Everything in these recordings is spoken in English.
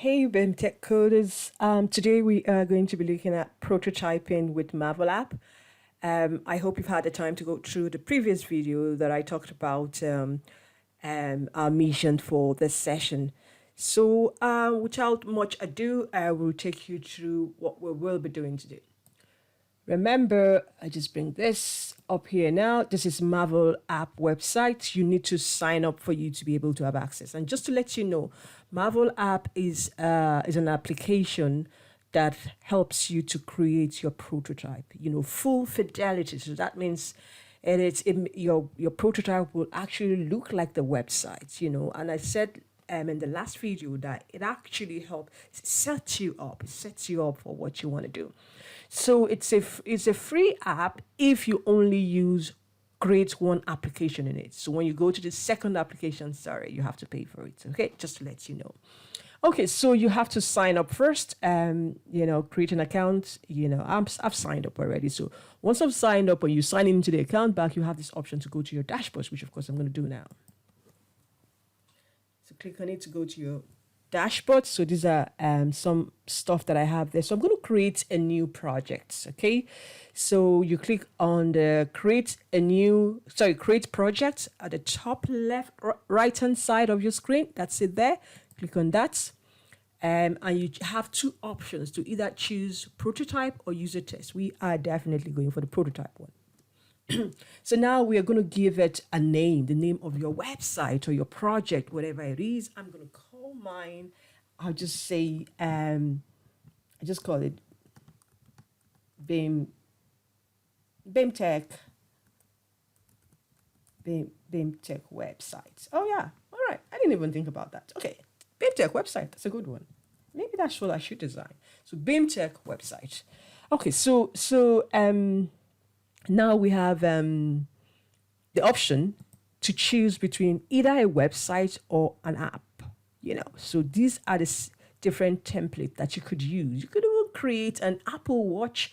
Hey, BIM Tech Coders. Today we are going to be looking at prototyping with Marvel app. I hope you've had the time to go through the previous video that I talked about our mission for this session. So without much ado, I will take you through what we will be doing today. Remember, I just bring this up here now. This is Marvel app website. You need to sign up for you to be able to have access. And just to let you know, Marvel app is an application that helps you to create your prototype. Full fidelity. So that means your prototype will actually look like the website. And I said in the last video that it actually helps set you up. It sets you up for what you want to do. So it's a free app if you only create one application in it. So when you go to the second application, sorry, you have to pay for it. Okay, just to let you know. Okay, so you have to sign up first. Create an account. I've signed up already. So once I've signed up and you sign into the account back, you have this option to go to your dashboard, which of course I'm going to do now. So click on it to go to your dashboard. So these are some stuff that I have there. So I'm going to create a new project. Okay, so you click on the create project at the top left right hand side of your screen. That's it there. Click on that. And you have two options to either choose prototype or user test. We are definitely going for the prototype one. So now we are going to give it a name, the name of your website or your project, whatever it is. I'm going to call mine. I'll just say, I just call it BIM Tech website. Oh yeah, all right. I didn't even think about that. Okay, BIM Tech website. That's a good one. Maybe that's what I should design. So BIM Tech website. Okay, so now we have the option to choose between either a website or an app. So these are the different templates that you could use. You could even create an Apple Watch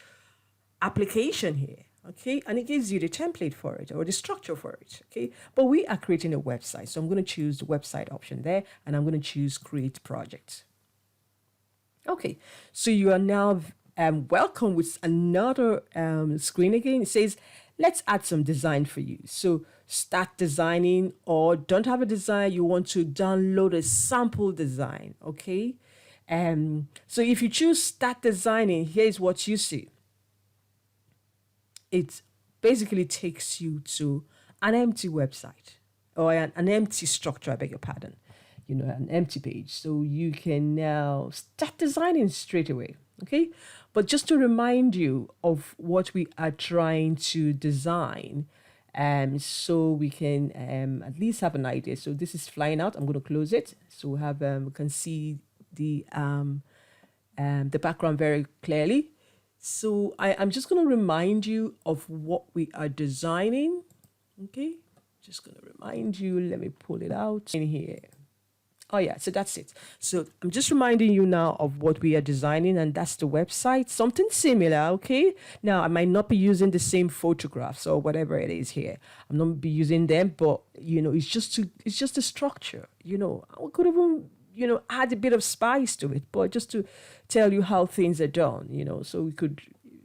application here. Okay, and it gives you the template for it or the structure for it. Okay, but we are creating a website, so I'm going to choose the website option there, and I'm going to choose create project. Okay, so you are now welcome with another screen again. It says, let's add some design for you. So start designing, or don't have a design, you want to download a sample design. Okay, so if you choose start designing, here's what you see. It basically takes you to an empty website or an empty structure, I beg your pardon, an empty page. So you can now start designing straight away. Okay, but just to remind you of what we are trying to design, so we can at least have an idea. So this is flying out. I'm going to close it. So we have we can see the background very clearly. So I'm just going to remind you of what we are designing. Okay, just going to remind you. Let me pull it out in here. Oh yeah, so that's it. So I'm just reminding you now of what we are designing, and that's the website, something similar. Okay, now I might not be using the same photographs or whatever it is here. I'm not be using them, but it's just a structure. I could even add a bit of spice to it, but just to tell you how things are done. So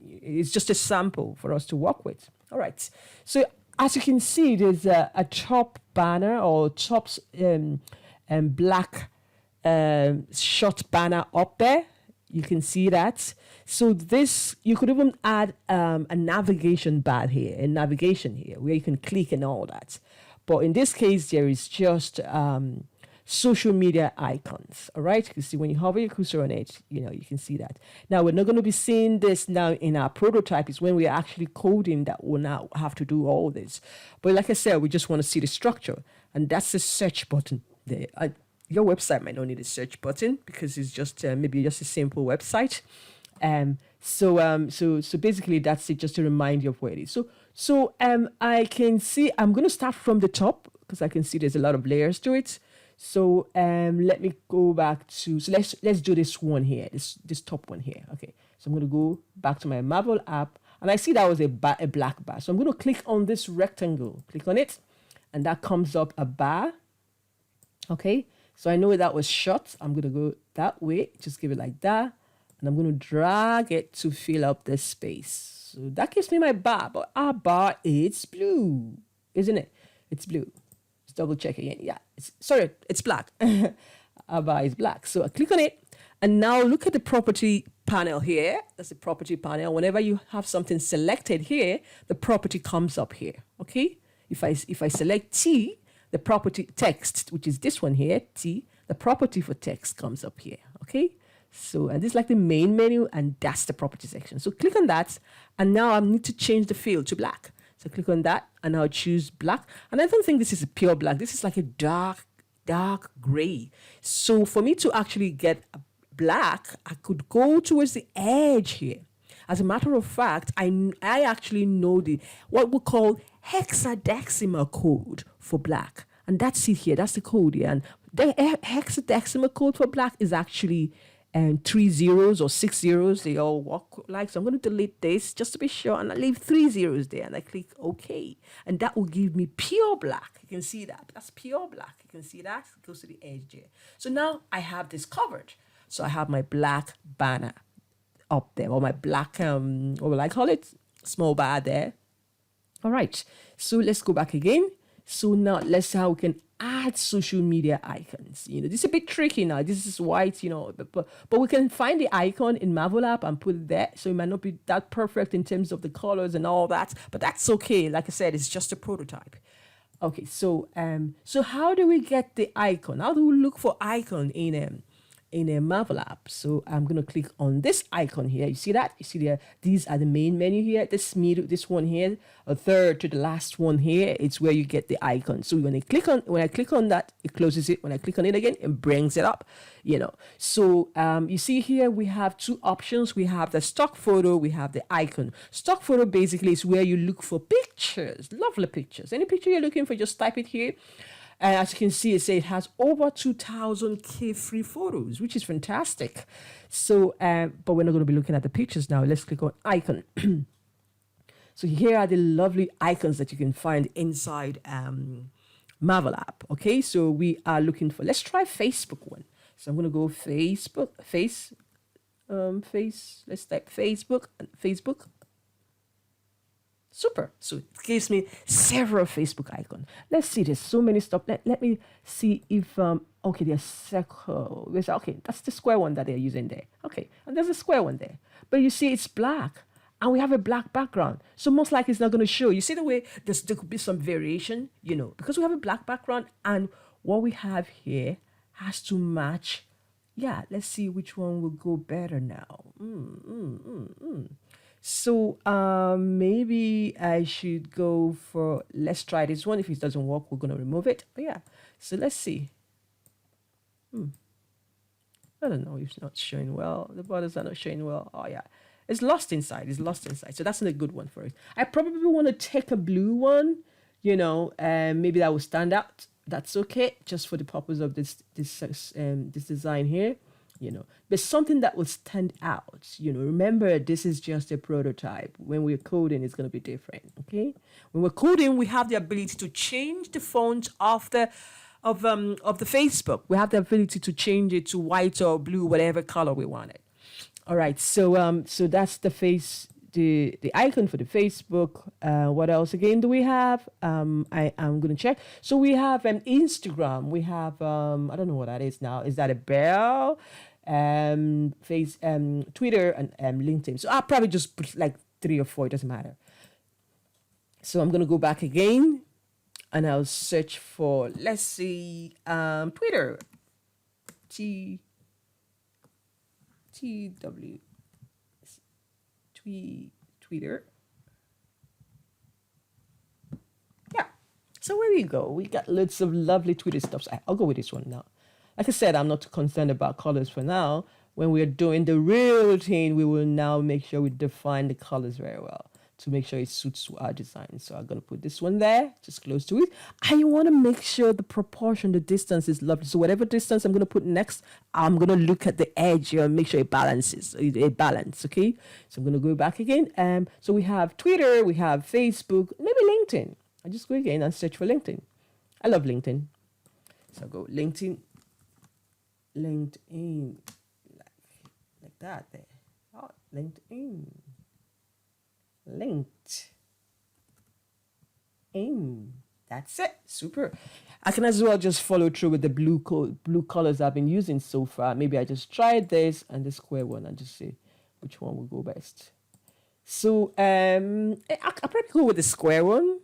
it's just a sample for us to work with. All right, so as you can see, there's a top banner or top black short banner up there. You can see that. So this, you could even add a navigation bar here, where you can click and all that. But in this case, there is just social media icons. All right, you see when you hover your cursor on it, you can see that. Now we're not going to be seeing this now in our prototype. It's when we're actually coding that we'll now have to do all this. But like I said, we just want to see the structure, and that's the search button there. Your website might not need a search button because it's just maybe just a simple website. So basically that's it, just to remind you of where it is. So I can see, I'm going to start from the top because I can see there's a lot of layers to it. So let me go back to, so let's do this one here, this top one here. Okay, so I'm going to go back to my Marvel app, and I see that was a black bar. So I'm going to click on this rectangle, click on it, and that comes up a bar. Okay, So I know that was short. I'm going to go that way. Just give it like that. And I'm going to drag it to fill up the space. So that gives me my bar. But our bar is blue, isn't it? It's blue. Let's double check again. Yeah, it's black. Our bar is black. So I click on it. And now look at the property panel here. That's the property panel. Whenever you have something selected here, the property comes up here. Okay. If I select T, the property text, which is this one here, T, the property for text comes up here. Okay. So, and this is like the main menu, and that's the property section. So click on that. And now I need to change the field to black. So click on that and I'll choose black. And I don't think this is a pure black. This is like a dark gray. So for me to actually get a black, I could go towards the edge here. As a matter of fact, I actually know what we call hexadecimal code for black. And that's it here. That's the code here. And the hexadecimal code for black is actually 3 zeros or 6 zeros. They all work like. So I'm going to delete this just to be sure. And I leave 3 zeros there. And I click OK. And that will give me pure black. You can see that. That's pure black. You can see that. It goes to the edge there. So now I have this covered. So I have my black banner up there, or my black, what will I call it? Small bar there. All right. So let's go back again. So now let's see how we can add social media icons. This is a bit tricky now. This is white, but we can find the icon in Marvel app and put it there. So it might not be that perfect in terms of the colors and all that, but that's okay. Like I said, it's just a prototype. Okay. So how do we get the icon? How do we look for icon in a Marvel app? So I'm going to click on this icon here. You see that? You see there? These are the main menu here. This one here, a third to the last one here, it's where you get the icon. So when I click on that, it closes it. When I click on it again, it brings it up. So you see here we have two options. We have the stock photo. We have the icon. Stock photo basically is where you look for pictures, lovely pictures. Any picture you're looking for, just type it here. And as you can see, it has over 2,000 free photos, which is fantastic. So, but we're not going to be looking at the pictures now. Let's click on icon. So here are the lovely icons that you can find inside Marvel app. Okay, so we are looking for, let's try Facebook one. So I'm going to go Facebook, let's type Facebook. Super. So it gives me several Facebook icons. Let's see. There's so many stuff. Let me see if okay, there's circle. Okay, that's the square one that they're using there. Okay, and there's a square one there. But you see, it's black, and we have a black background. So most likely it's not going to show. You see the way there could be some variation, because we have a black background, and what we have here has to match. Yeah, let's see which one will go better now. So maybe I should go for, let's try this one. If it doesn't work, we're going to remove it. But yeah, so let's see. I don't know if it's not showing well. The borders are not showing well. Oh yeah, it's lost inside. So that's not a good one for it. I probably want to take a blue one, maybe that will stand out. That's okay, just for the purpose of this design here. But something that will stand out. Remember, this is just a prototype. When we're coding, it's going to be different. Okay, when we're coding, we have the ability to change the font of the Facebook. We have the ability to change it to white or blue, whatever color we want it. All right, so that's the icon for the Facebook. What else again do we have? I'm gonna check. So we have Instagram. We have I don't know what that is now. Is that a bell? Twitter and LinkedIn. So I'll probably just put like 3 or 4. It doesn't matter. So I'm gonna go back again, and I'll search for, let's see, Twitter. Twitter. Yeah. So where we go? We got lots of lovely Twitter stuff. So I'll go with this one now. Like I said, I'm not too concerned about colors for now. When we're doing the real thing, we will now make sure we define the colors very well to make sure it suits our design. So I'm going to put this one there, just close to it. And you want to make sure the proportion, the distance is lovely. So whatever distance I'm going to put next, I'm going to look at the edge here and make sure it balances, okay? So I'm going to go back again. So we have Twitter, we have Facebook, maybe LinkedIn. I just go again and search for LinkedIn. I love LinkedIn. So I'll go LinkedIn. LinkedIn, like that there. Oh, LinkedIn, linked in. That's it. Super. I can as well just follow through with the blue colors I've been using so far. Maybe I just try this and the square one and just see which one will go best. So I'll probably go with the square one,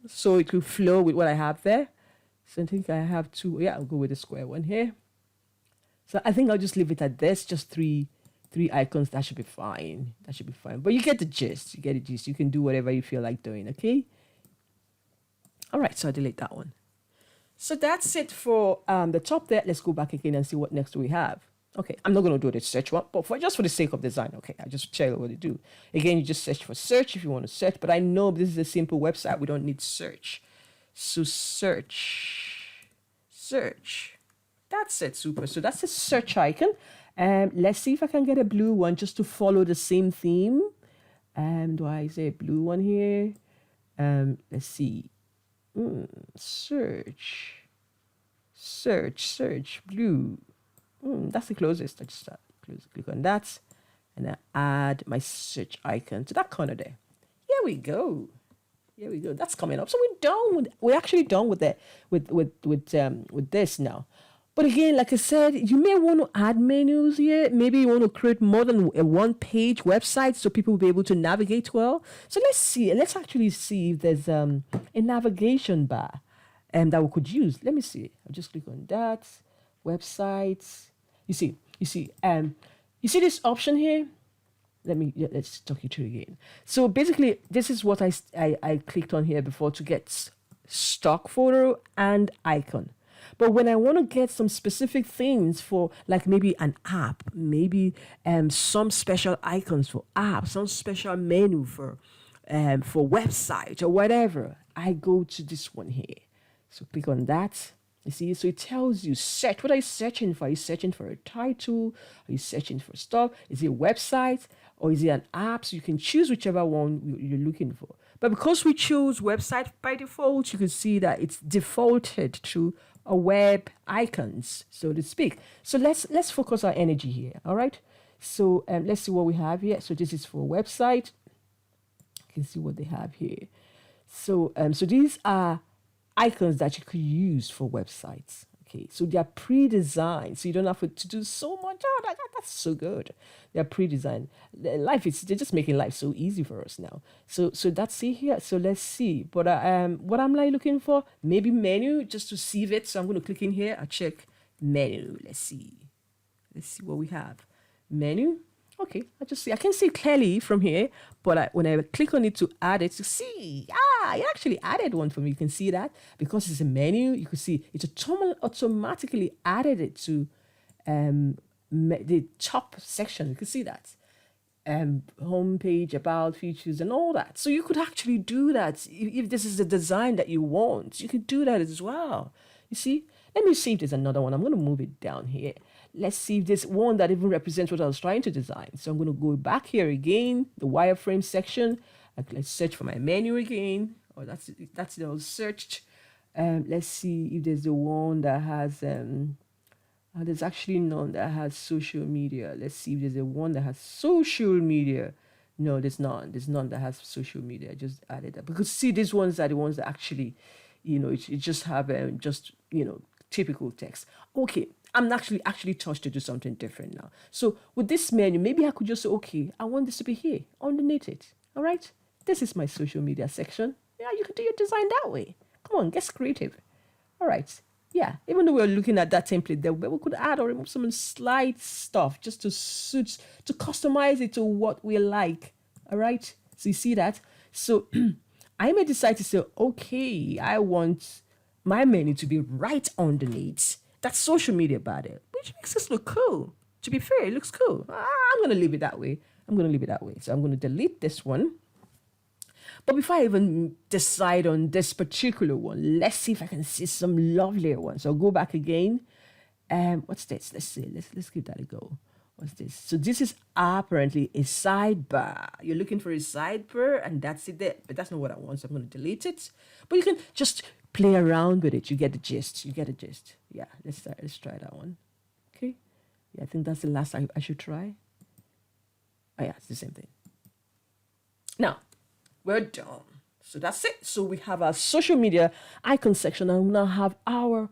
so it will flow with what I have there. So I think I have two. Yeah, I'll go with the square one here. So I think I'll just leave it at this, just three icons. That should be fine. That should be fine. But you get the gist. You get the gist. You can do whatever you feel like doing, okay? All right, so I delete that one. So that's it for the top there. Let's go back again and see what next we have. Okay, I'm not going to do the search one, but just for the sake of design, okay, I just tell you what to do. Again, you just search for search if you want to search, but I know this is a simple website. We don't need search. So search. That's it, super. So that's the search icon. Let's see if I can get a blue one just to follow the same theme. Do I say a blue one here? Let's see. Search, blue. That's the closest. I just click on that, and I add my search icon to that corner there. Here we go. That's coming up. So we're done. We're actually done with that. With this now. But again, like I said, you may want to add menus here. Maybe you want to create more than a one-page website so people will be able to navigate well. So let's see. Let's actually see if there's a navigation bar that we could use. Let me see. I'll just click on that. Websites. You see this option here? Let's talk you through again. So basically, this is what I clicked on here before to get stock photo and icon. But when I want to get some specific things for, like maybe an app, maybe some special icons for apps, some special menu for website or whatever, I go to this one here. So click on that. You see, so it tells you search. What are you searching for? Are you searching for a title? Are you searching for stuff? Is it a website or is it an app? So you can choose whichever one you're looking for. But because we choose website by default, you can see that it's defaulted to a web icons, so to speak. So let's focus our energy here. All right. So let's see what we have here. So this is for a website. You can see what they have here. So so these are icons that you could use for websites. Okay, so they are pre-designed, so you don't have to do so much. Oh, that's so good. They are pre-designed. They're just making life so easy for us now. So that's it here. So let's see. But what I'm like looking for, maybe menu just to see it. So I'm going to click in here. I check menu. Let's see what we have. Menu. Okay, I can see clearly from here, but when I click on it to add it, to see, it actually added one for me. You can see that because it's a menu. You can see it automatically added it to the top section. You can see that homepage, about, features, and all that. So you could actually do that if this is the design that you want. You could do that as well. You see. Let me see if there's another one. I'm going to move it down here. Let's see if there's one that even represents what I was trying to design. So I'm going to go back here again, the wireframe section. Let's search for my menu again. Oh, that's it. I was searched. Let's see if there's the one that has, there's actually none that has social media. Let's see if there's a one that has social media. No, there's none. There's none that has social media. I just added that. Because see, these ones are the ones that actually, it just have, typical text. Okay, I'm actually touched to do something different now. So with this menu, maybe I could just say, okay, I want this to be here underneath it. All right, this is my social media section. Yeah, you can do your design that way. Come on, get creative. All right. Yeah, even though we're looking at that template there, but we could add or remove some slight stuff just to customize it to what we like. All right. So you see that? So I may decide to say, okay, I want my menu to be right underneath that social media banner, which makes this look cool. To be fair, it looks cool. I'm going to leave it that way. So I'm going to delete this one. But before I even decide on this particular one, let's see if I can see some lovelier ones. So I'll go back again. What's this? Let's see. Let's give that a go. What's this? So this is apparently a sidebar. You're looking for a sidebar, and that's it there. But that's not what I want, so I'm going to delete it. But you can just play around with it. You get the gist. Yeah, let's try that one. Okay. Yeah, I think that's the last I should try. Oh yeah, it's the same thing. Now, we're done. So that's it. So we have our social media icon section, and we now have our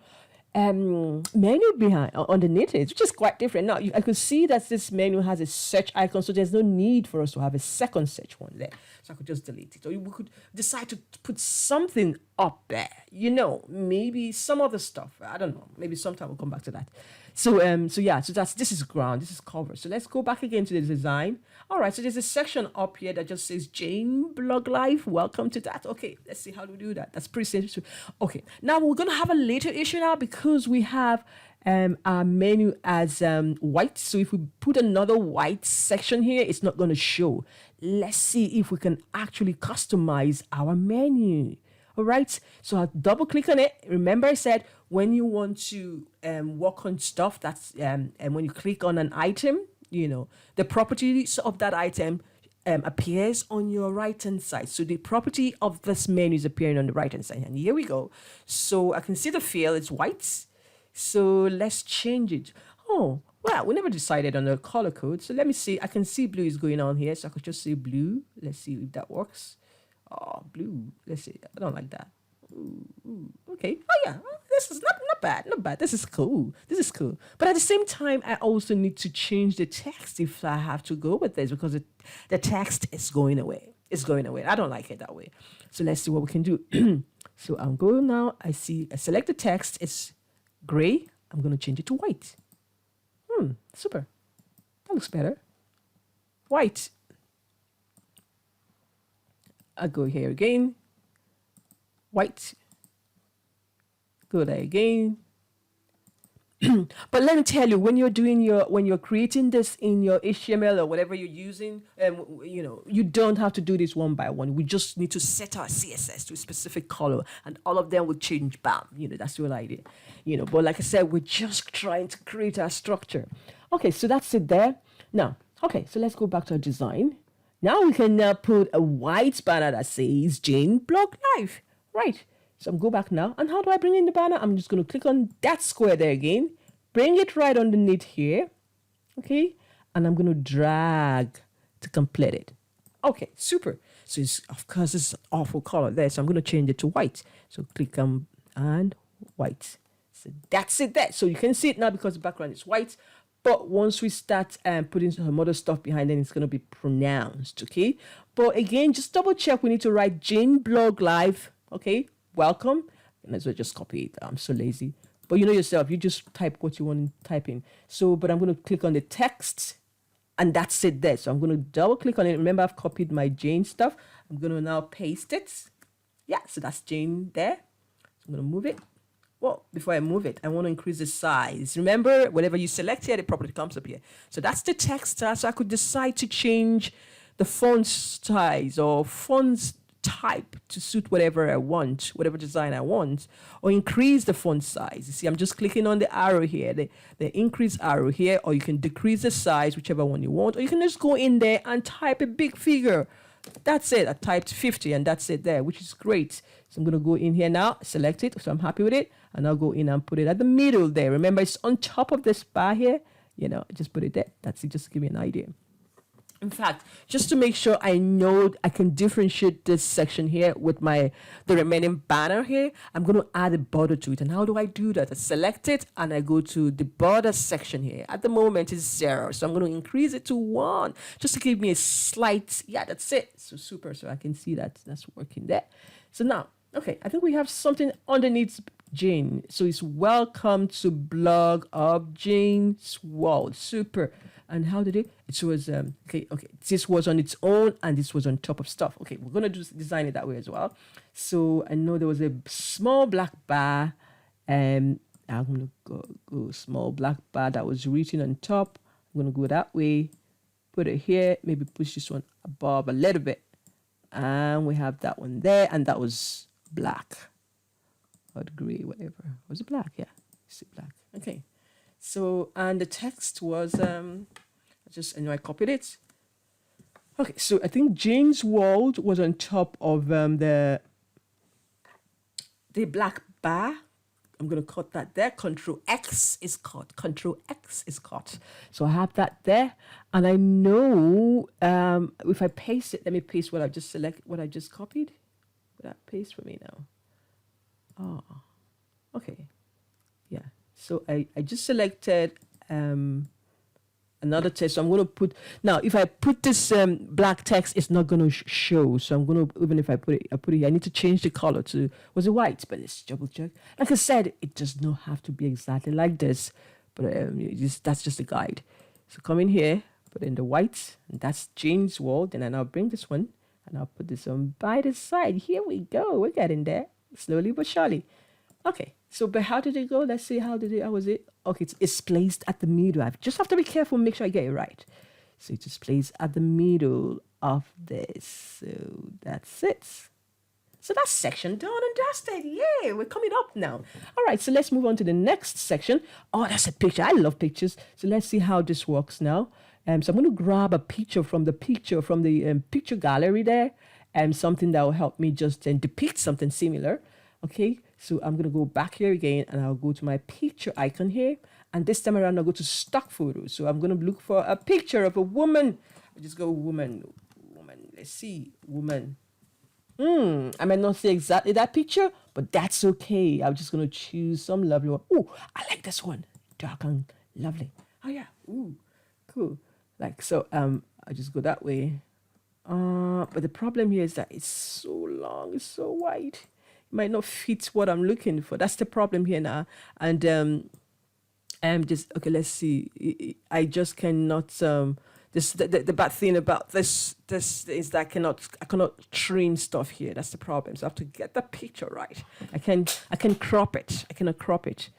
menu behind underneath it, which is quite different. Now I could see that this menu has a search icon, so there's no need for us to have a second search one there. So I could just delete it, or we could decide to put something up there. Maybe some other stuff. I don't know. Maybe sometime we'll come back to that. So yeah. So this is ground. This is cover. So let's go back again to the design. All right. So there's a section up here that just says Jane Blog Live. Welcome to that. Okay. Let's see how do we do that. That's pretty simple. Okay. Now we're gonna have a later issue now because we have our menu as white. So if we put another white section here, it's not gonna show. Let's see if we can actually customize our menu. All right, so I'll double click on it. Remember I said when you want to work on stuff, that's and when you click on an item, the properties of that item appears on your right hand side. So the property of this menu is appearing on the right hand side. And here we go. So I can see the field, it's white. So let's change it. Oh, well, we never decided on the color code. So let me see. I can see blue is going on here. So I could just say blue. Let's see if that works. Oh, blue. Let's see. I don't like that. Ooh, okay. Oh, yeah. This is not bad. Not bad. This is cool. But at the same time, I also need to change the text if I have to go with this because the text is going away. It's going away. I don't like it that way. So let's see what we can do. So I'm going now. I select the text. It's gray. I'm going to change it to white. Super. That looks better. White. I'll go here again. White. Go there again. But let me tell you, when you're creating this in your HTML or whatever you're using, you don't have to do this one by one. We just need to set our CSS to a specific color, and all of them will change. Bam. That's the whole idea. But like I said, we're just trying to create our structure. Okay, so that's it there. Now, okay, so let's go back to our design. Now we can now put a white banner that says Jane Blog Live. Right. So I'm go back now. And how do I bring in the banner? I'm just going to click on that square there again. Bring it right underneath here. Okay. And I'm going to drag to complete it. Okay, super. So of course it's an awful color there. So I'm going to change it to white. So click on and white. So that's it there. So you can see it now because the background is white. But once we start putting some other stuff behind it, it's going to be pronounced, okay? But again, just double check. We need to write Jane Blog Live, okay? Welcome. And as well, just copy it. I'm so lazy. But you know yourself, you just type what you want to type in. So, but I'm going to click on the text, and that's it there. So I'm going to double click on it. Remember, I've copied my Jane stuff. I'm going to now paste it. Yeah, so that's Jane there. So I'm going to move it. Well, before I move it, I want to increase the size. Remember, whatever you select here, the property comes up here. So that's the text. So I could decide to change the font size or font type to suit whatever I want, whatever design I want, or increase the font size. You see, I'm just clicking on the arrow here, the increase arrow here, or you can decrease the size, whichever one you want, or you can just go in there and type a big figure. That's it. I typed 50 and that's it there, which is great. So I'm going to go in here now, select it. So I'm happy with it. And I'll go in and put it at the middle there. Remember, it's on top of this bar here. Just put it there. That's it. Just to give you an idea. In fact, just to make sure I know I can differentiate this section here with the remaining banner here, I'm going to add a border to it. And how do I do that? I select it and I go to the border section here. At the moment, it's 0. So I'm going to increase it to 1 just to give me a slight, yeah, that's it. So super. So I can see that that's working there. So now, okay, I think we have something underneath Jane. So it's welcome to Blog of Jane's World. Super. And how did it? It was, okay. This was on its own and this was on top of stuff. Okay, we're going to design it that way as well. So I know there was a small black bar. I'm going to go small black bar that was written on top. I'm going to go that way. Put it here. Maybe push this one above a little bit. And we have that one there. And that was black. Or gray, whatever. Was it black? Yeah. Is it black? Okay. So, and the text was, I copied it. Okay, so I think Jane's World was on top of the black bar. I'm gonna cut that there. Control X is cut. Control X is cut. So I have that there, and I know if I paste it, let me paste what I just select, what I just copied. Will that paste for me now? Oh, okay, yeah. So I just selected another text. So I'm going to put, now if I put this black text, it's not going to show. So I'm going to, even if I put it here, I need to change the color to, was it white? But let's double check. Like I said, it does not have to be exactly like this, but that's just a guide. So come in here, put in the white, and that's Jane's wall. Then I'll bring this one and I'll put this on by the side. Here we go. We're getting there slowly but surely. Okay, so but how did it go? Let's see, how was it? Okay, it's placed at the middle. I just have to be careful, make sure I get it right. So it just placed at the middle of this. So that's it. So that's section done and dusted. Yeah, we're coming up now. All right, so let's move on to the next section. Oh, that's a picture. I love pictures. So let's see how this works now. So I'm going to grab a picture from the picture gallery there, and something that will help me just depict something similar. Okay, so I'm going to go back here again, and I'll go to my picture icon here. And this time around, I'll go to stock photos. So I'm going to look for a picture of a woman. I'll just go woman. Let's see, woman. I might not say exactly that picture, but that's okay. I'm just going to choose some lovely one. Oh, I like this one. Dark and lovely. Oh, yeah. Ooh, cool. Like, so I just go that way. But the problem here is that it's so long, it's so wide. Might not fit what I'm looking for. That's the problem here now. And I'm just, okay, let's see. I just cannot the bad thing about this is that I cannot train stuff here. That's the problem. So I have to get the picture right. I can crop it. I cannot crop it.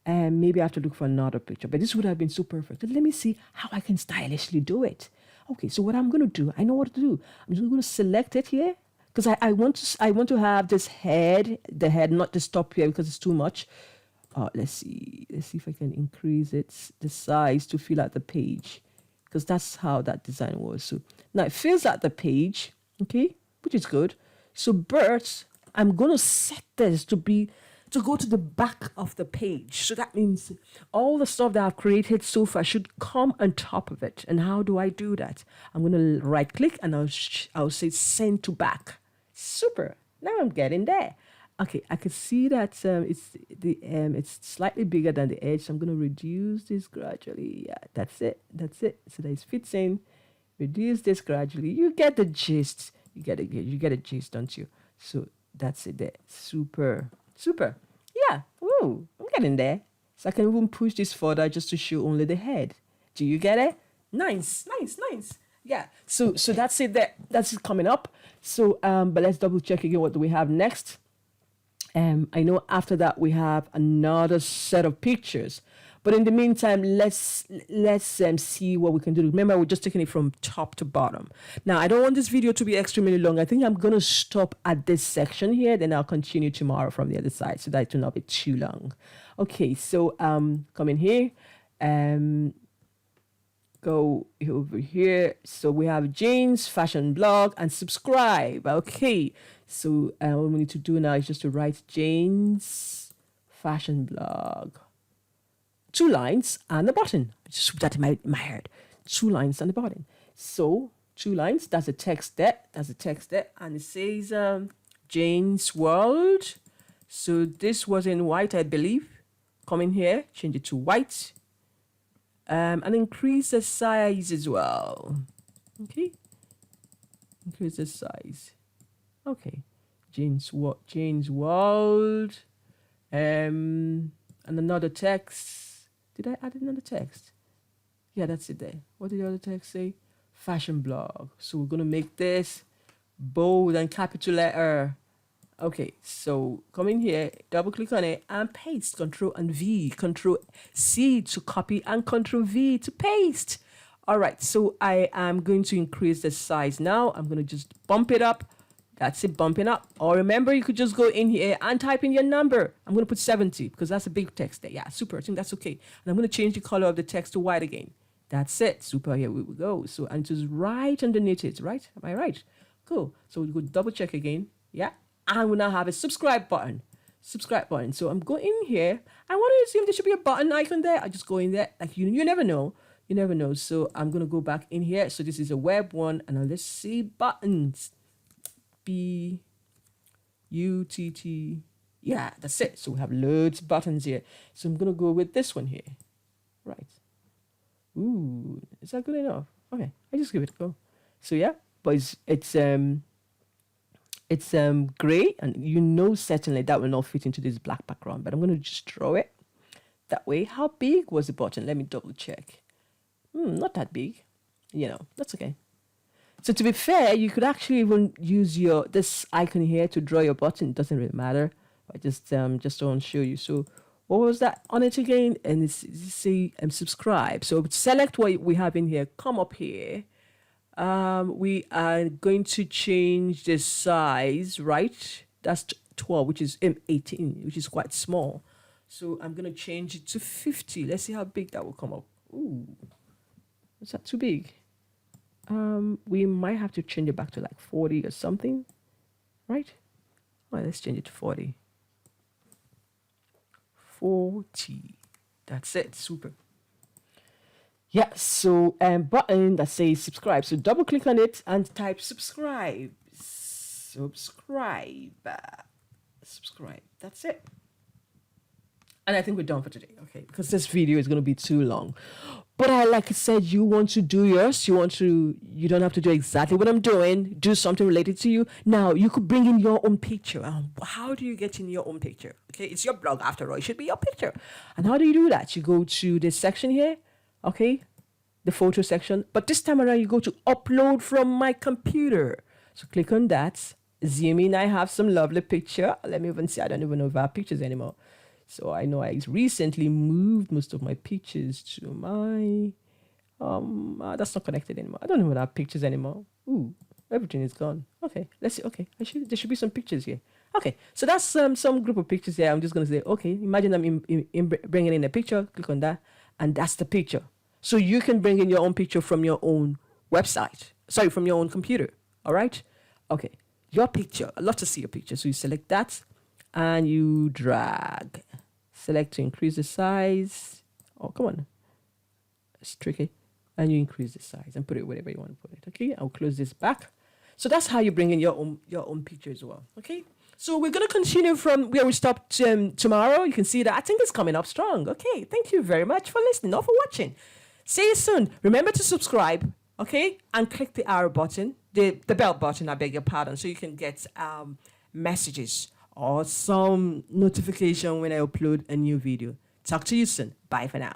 And maybe I have to look for another picture. But this would have been so perfect. Let me see how I can stylishly do it. Okay, so what I'm gonna do, I know what to do. I'm just gonna select it here. Because I want to have this head, the head, not the top here because it's too much. Let's see if I can increase the size to fill out the page, because that's how that design was. So now it fills out the page, okay, which is good. So birds, I'm gonna set this to go to the back of the page. So that means all the stuff that I've created so far should come on top of it. And how do I do that? I'm gonna right click and I'll say send to back. Super. Now I'm getting there. Okay, I can see that it's slightly bigger than the edge. So I'm gonna reduce this gradually. Yeah, that's it. So that it fits in. Reduce this gradually. You get the gist. You get a gist, don't you? So that's it there. Super. Yeah. Woo. I'm getting there. So I can even push this further just to show only the head. Do you get it? Nice. Yeah. So that's it there. That's it coming up. So but let's double check again. What do we have next? I know after that we have another set of pictures. But in the meantime, let's see what we can do. Remember, we're just taking it from top to bottom. Now, I don't want this video to be extremely long. I think I'm going to stop at this section here. Then I'll continue tomorrow from the other side so that it will not be too long. Okay, so come in here. Go over here. So we have Jane's fashion blog and subscribe. Okay, so what we need to do now is just to write Jane's fashion blog. 2 lines and the button. Just put that in my head. 2 lines and the button. So 2 lines. That's the text there. And it says Jane's World. So this was in white, I believe. Come in here, change it to white, and increase the size as well. Okay. Increase the size. Okay. Jane's World. And another text. Did I add another text? Yeah, that's it there. What did the other text say? Fashion blog. So we're going to make this bold and capital letter. Okay, so come in here, double click on it and paste. Control and V. Control C to copy and Control V to paste. All right, so I am going to increase the size now. I'm going to just bump it up. That's it, bumping up. Or remember, you could just go in here and type in your number. I'm going to put 70 because that's a big text there. Yeah, super. I think that's okay. And I'm going to change the color of the text to white again. That's it. Super. Here we go. So, and just right underneath it, right? Am I right? Cool. So we go double check again. Yeah. And we now have a subscribe button. subscribe button. So I'm going in here. I want to assume there should be a button icon there. I just go in there. Like you never know. You never know. So I'm going to go back in here. So this is a web one. And now let's see buttons. B-U-T-T. Yeah, that's it. So we have loads of buttons here. So I'm going to go with this one here. Right. Ooh, is that good enough? Okay, I just give it a go. So yeah, but it's gray, and you know certainly that will not fit into this black background, but I'm going to just draw it that way. How big was the button? Let me double check. Not that big. That's okay. So to be fair, you could actually even use this icon here to draw your button. It doesn't really matter. I just want to show you. So what was that on it again? And it's say subscribe. So select what we have in here. Come up here. We are going to change the size, right? That's 12, which is 18, which is quite small. So I'm going to change it to 50. Let's see how big that will come up. Ooh, is that too big? We might have to change it back to like 40 or something, right? Well, let's change it to 40. 40. That's it. Super. Yeah, so button that says subscribe. So double click on it and type subscribe. Subscribe. Subscribe. That's it. And I think we're done for today, okay? Because this video is going to be too long. But like I said, you want to do yours. You don't have to do exactly what I'm doing. Do something related to you. Now, you could bring in your own picture. How do you get in your own picture? Okay, it's your blog after all. It should be your picture. And how do you do that? You go to this section here, okay? The photo section. But this time around, you go to upload from my computer. So click on that. Zoom in. I have some lovely picture. Let me even see. I don't even know if I have pictures anymore. So I know I recently moved most of my pictures to my, that's not connected anymore. I don't even have pictures anymore. Ooh, everything is gone. Okay, let's see. Okay, there should be some pictures here. Okay, so that's some group of pictures here. I'm just going to say, okay, imagine I'm bringing in a picture. Click on that, and that's the picture. So you can bring in your own picture from your own website. Sorry, from your own computer. All right? Okay, your picture. I'd love to see your picture. So you select that, and you drag. Select to increase the size. Oh, come on. It's tricky. And you increase the size and put it wherever you want to put it. Okay, I'll close this back. So that's how you bring in your own picture as well. Okay, so we're going to continue from where we stopped tomorrow. You can see that I think it's coming up strong. Okay, thank you very much for listening or for watching. See you soon. Remember to subscribe, okay, and click the arrow button, the bell button, I beg your pardon, so you can get messages or some notification when I upload a new video. Talk to you soon. Bye for now.